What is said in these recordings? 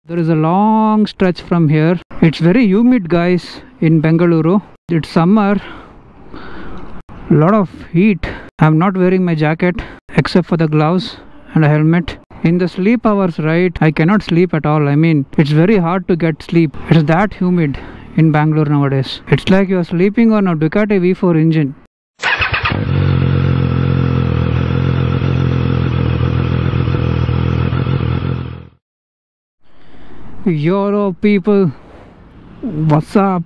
There is a long stretch from here. It's very humid, guys, in Bengaluru. It's summer. A lot of heat. I'm not wearing my jacket except for the gloves and a helmet. In the sleep hours, right, I cannot sleep at all. I mean, it's very hard to get sleep. It's that humid in Bangalore nowadays. It's like you're sleeping on a Ducati V4 engine. Yo people, what's up?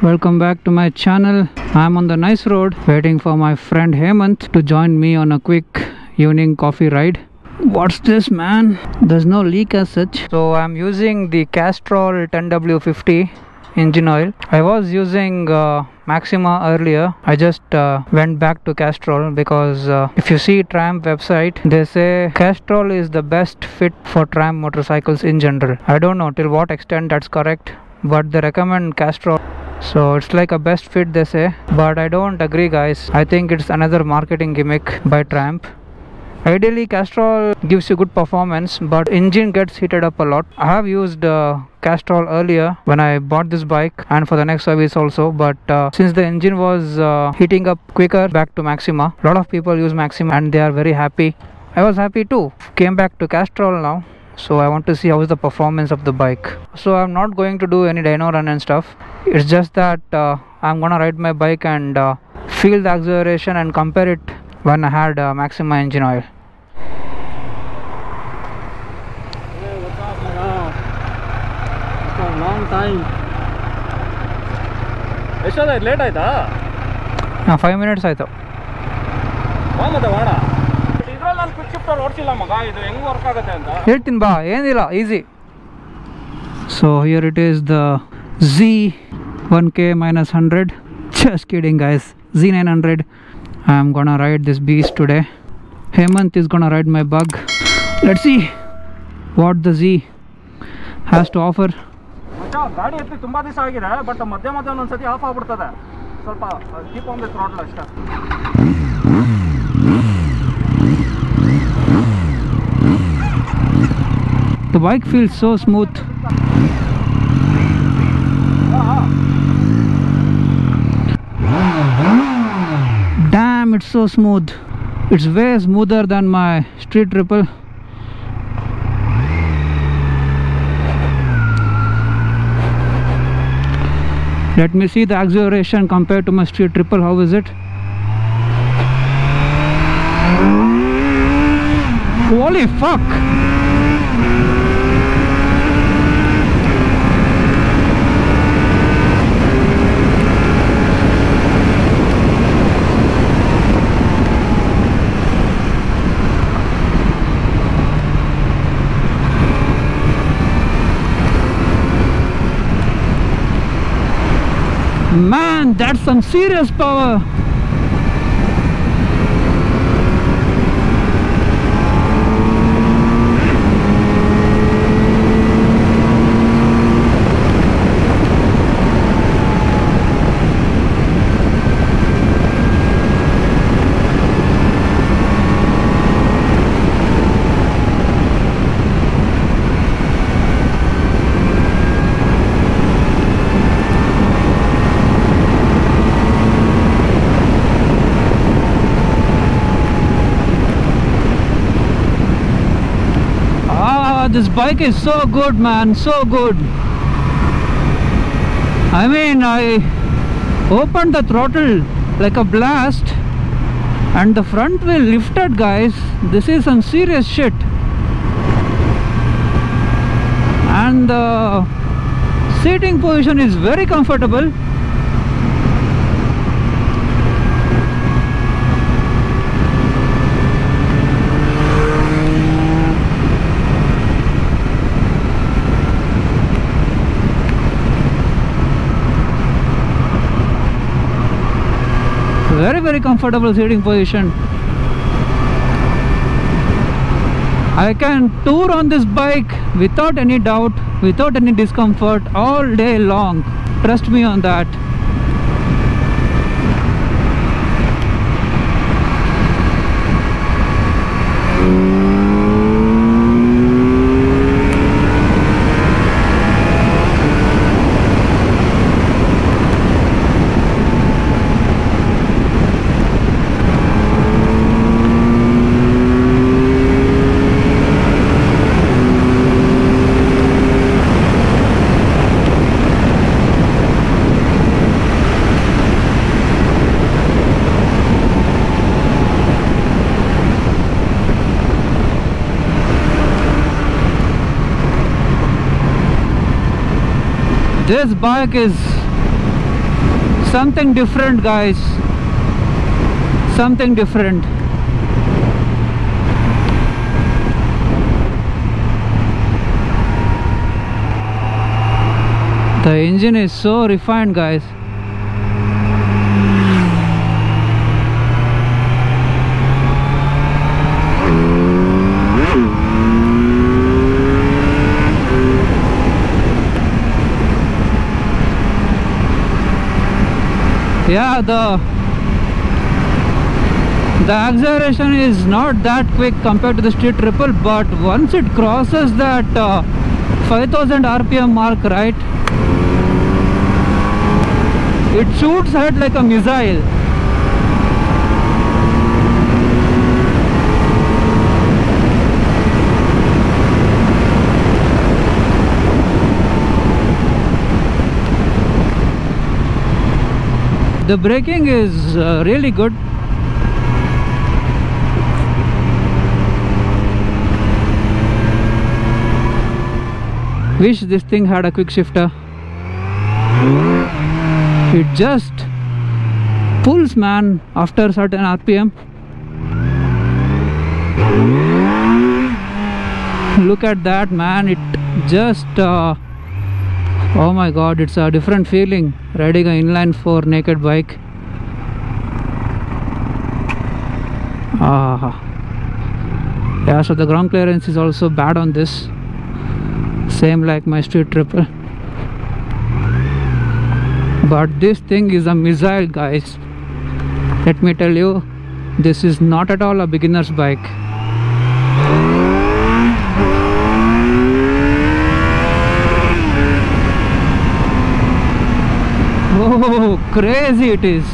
Welcome back to my channel. I'm on the nice road waiting for my friend Hemant to join me on a quick evening coffee ride. What's this, man? There's no leak as such. So I'm using the Castrol 10W50 engine oil. I was using Maxima earlier. I just went back to Castrol because if you see Triumph website, they say Castrol is the best fit for Triumph motorcycles in general. I don't know till what extent that's correct, but they recommend Castrol. So it's like a best fit, they say, but I don't agree, guys. I think it's another marketing gimmick by Triumph. Ideally, Castrol gives you good performance, but engine gets heated up a lot. I have used Castrol earlier when I bought this bike and for the next service also, but since the engine was heating up quicker, back to Maxima. A lot of people use Maxima and they are very happy. I was happy too. Came back to Castrol now, so I want to see how is the performance of the bike. So I'm not going to do any dyno run and stuff. It's just that I'm gonna ride my bike and feel the acceleration and compare it when I had Maxima engine oil. Late ಆಯ್ತಾ? 5 minutes ಆಯ್ತು. ಮತ್ತೆ ಬೇಡ ಇದ್ರಲ್ಲಿ ನಾನು quick shifter ಓಡಿಸಿಲ್ಲ ಮಗ, ಇದು ಹೆಂಗ್ work ಆಗುತ್ತೆ ಅಂತ ಹೇಳ್ತೀನಿ ಬಾ, ಏನಿಲ್ಲ, easy. So here it is, the Z1K-100. Just kidding, guys. Z900. I'm gonna ride this beast today. Hemant is gonna ride my bug. Let's see what the Z has to offer. ಗಾಡಿ ಎತ್ತಿ ತುಂಬಾ ದಿವಸ ಆಗಿದೆ, but ಮಧ್ಯ ಒಂದೊಂದ್ಸತಿ of ಆಗ್ಬಿಡ್ತದೆ. ಸ್ವಲ್ಪ keep on the throttle ಅಷ್ಟೇ. The bike feels so smooth. Damn, it's so smooth. It's way smoother than my street triple. Let me see the acceleration compared to my street triple. How is it? Holy fuck! Man, that's some serious power. This bike is so good, man, so good. I mean, I opened the throttle like a blast and the front wheel lifted, guys. This is some serious shit. And the seating position is very comfortable. Very comfortable seating position. I can tour on this bike without any doubt, without any discomfort, all day long. Trust me on that. This bike is something different, guys. Something different. The engine is so refined, guys. Yeah, the acceleration is not that quick compared to the street triple, but once it crosses that 5000 RPM mark, right, it shoots ahead like a missile. The braking is really good. Wish this thing had a quick shifter. It just pulls, man, after certain RPM. Look at that, man. It just oh my god, it's a different feeling riding an inline 4 naked bike. Yeah, so the ground clearance is also bad on this, same like my street triple. But this thing is a missile, guys. Let me tell you, this is not at all a beginner's bike. Oh, crazy it is.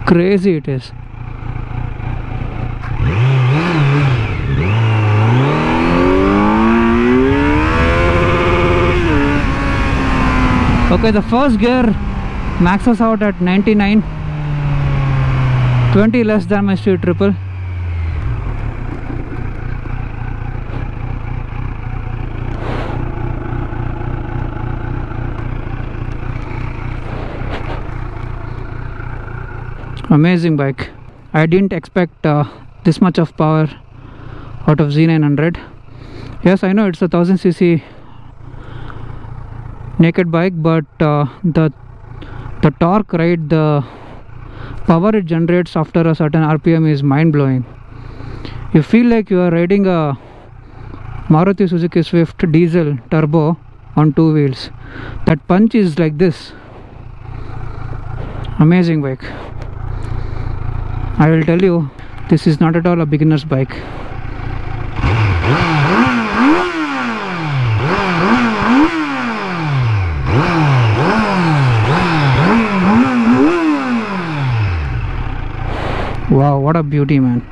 Crazy it is. Okay, the first gear maxes out at 99, 20 less than my street triple. Amazing bike. I didn't expect this much of power out of Z900. Yes, I know it's a 1000cc naked bike, but the torque, right, the power it generates after a certain RPM is mind-blowing. You feel like you are riding a Maruti Suzuki Swift diesel turbo on two wheels. That punch is like this. Amazing bike. I will tell you, this is not at all a beginner's bike. Wow, what a beauty, man.